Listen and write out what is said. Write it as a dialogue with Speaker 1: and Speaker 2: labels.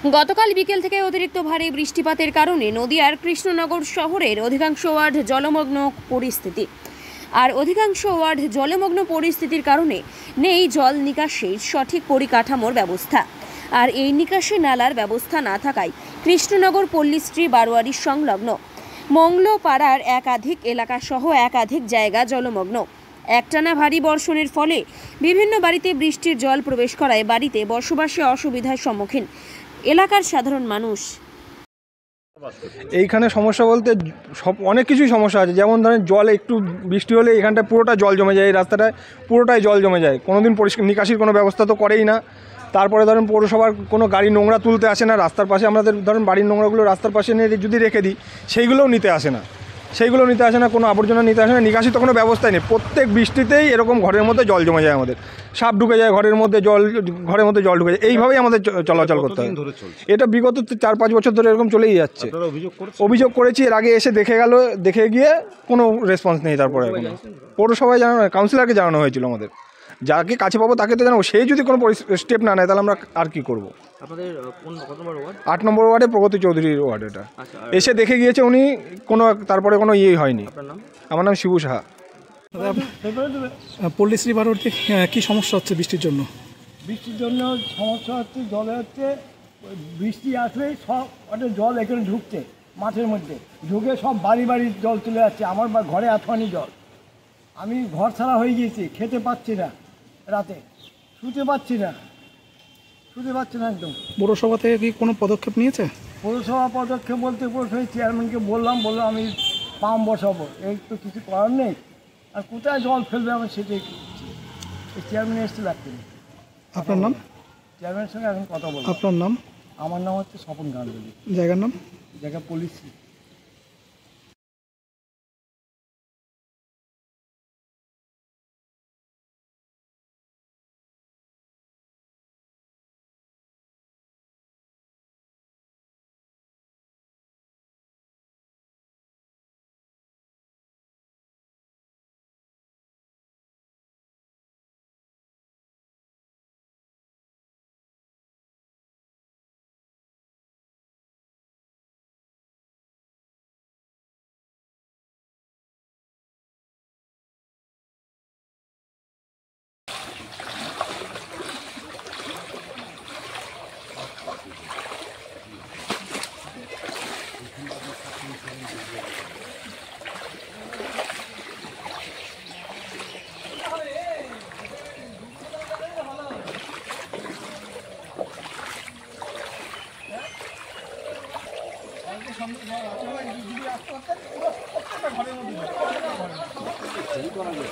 Speaker 1: গতকাল বিকেল থেকে অতিরিক্ত ভারী বৃষ্টিপাতের কারণে নদিয়ার কৃষ্ণনগর শহরের অধিকাংশ ওয়ার্ড জলমগ্ন পরিস্থিতি। আর অধিকাংশ ওয়ার্ড জলমগ্ন পরিস্থিতির কারণে নেই জল নিকাশের সঠিক পরিকাঠামোর ব্যবস্থা। আর এই নিকাশি নালার ব্যবস্থা না থাকায় কৃষ্ণনগর পল্লীশ্রী বারোয়ারি সংলগ্ন মংলোপাড়ার একাধিক এলাকা সহ একাধিক জায়গা জলমগ্ন। একটানা ভারী বর্ষণের ফলে বিভিন্ন বাড়িতে বৃষ্টির জল প্রবেশ করায় বাড়িতে বসবাসে অসুবিধার সম্মুখীন এলাকার সাধারণ মানুষ।
Speaker 2: এইখানে সমস্যা বলতে সব অনেক কিছুই সমস্যা আছে, যেমন ধরেন জল একটু বৃষ্টি হলে এখানটা পুরোটা জল জমে যায়, এই রাস্তাটায় পুরোটাই জল জমে যায়, কোনোদিন পরিষ্কার নিকাশির কোনো ব্যবস্থা তো করেই না। তারপরে ধরেন পৌরসভার কোনো গাড়ি নোংরা তুলতে আসে না রাস্তার পাশে, আমাদের ধরেন বাড়ির নোংরাগুলো রাস্তার পাশে নিয়ে যদি রেখে দিই সেইগুলোও নিতে আসে না, কোনো আবর্জনা নিতে আসে না, নিকাশি তো কোনো ব্যবস্থাই নেই। প্রত্যেক বৃষ্টিতেই এরকম ঘরের মধ্যে জল জমে যায়, আমাদের সাপ ঢুকে যায় ঘরের মধ্যে জল ঢুকে যায়, এইভাবেই আমাদের চলাচল করতে হয়। এটা বিগত 4-5 বছর ধরে এরকম চলেই যাচ্ছে। অভিযোগ করেছি, এর আগে এসে দেখে গিয়ে কোনো রেসপন্স নেই। তারপরে পৌরসভায় জানানো, কাউন্সিলরকে জানানো হয়েছিল, আমাদের যাকে কাছে পাবো তাকে তো জানাবো, সেই যদি কোনো স্টেপ না নেয় তাহলে আমরা আর কি করবো। 8 নম্বর ওয়ার্ডে প্রগতি চৌধুরীর ওয়ার্ড এটা। এসে দেখে গিয়েছে উনি, তারপরে কোনো ইয়ে হয়নি। আমার নাম শিবু সাহা।
Speaker 3: পল্লীশ্রী বারোয়ারিতে কী সমস্যা হচ্ছে বৃষ্টির জন্য?
Speaker 4: বৃষ্টির জন্য সমস্যা হচ্ছে, জলে হচ্ছে বৃষ্টি আসলেই সব জল এখানে ঢুকছে, মাঠের মধ্যে ঢুকে সব বাড়ি জল চলে যাচ্ছে। আমার ঘরে আঁথুয়ানি জল, আমি ঘর ছাড়া হয়ে গিয়েছি, খেতে পাচ্ছি না, রাতে শুতে পাচ্ছি না একদম।
Speaker 3: পৌরসভা থেকে কি কোনো পদক্ষেপ নিয়েছে?
Speaker 4: পৌরসভা পদক্ষেপ বলতে পৌরসভার চেয়ারম্যানকে বললাম আমি পাম্প বসাবো, এই তো কিছু করার নেই, আর কোথায় জল ফেলবে আমার সেটাই চেয়ারম্যান এসতে লাগছে না।
Speaker 3: আপনার নাম?
Speaker 4: চেয়ারম্যানের সঙ্গে এখন কথা বলবো।
Speaker 3: আপনার নাম?
Speaker 4: আমার নাম হচ্ছে স্বপন গাঙ্গুলি।
Speaker 3: জায়গার নাম?
Speaker 4: জায়গা পল্লীশ্রী। ঘরের মধ্যে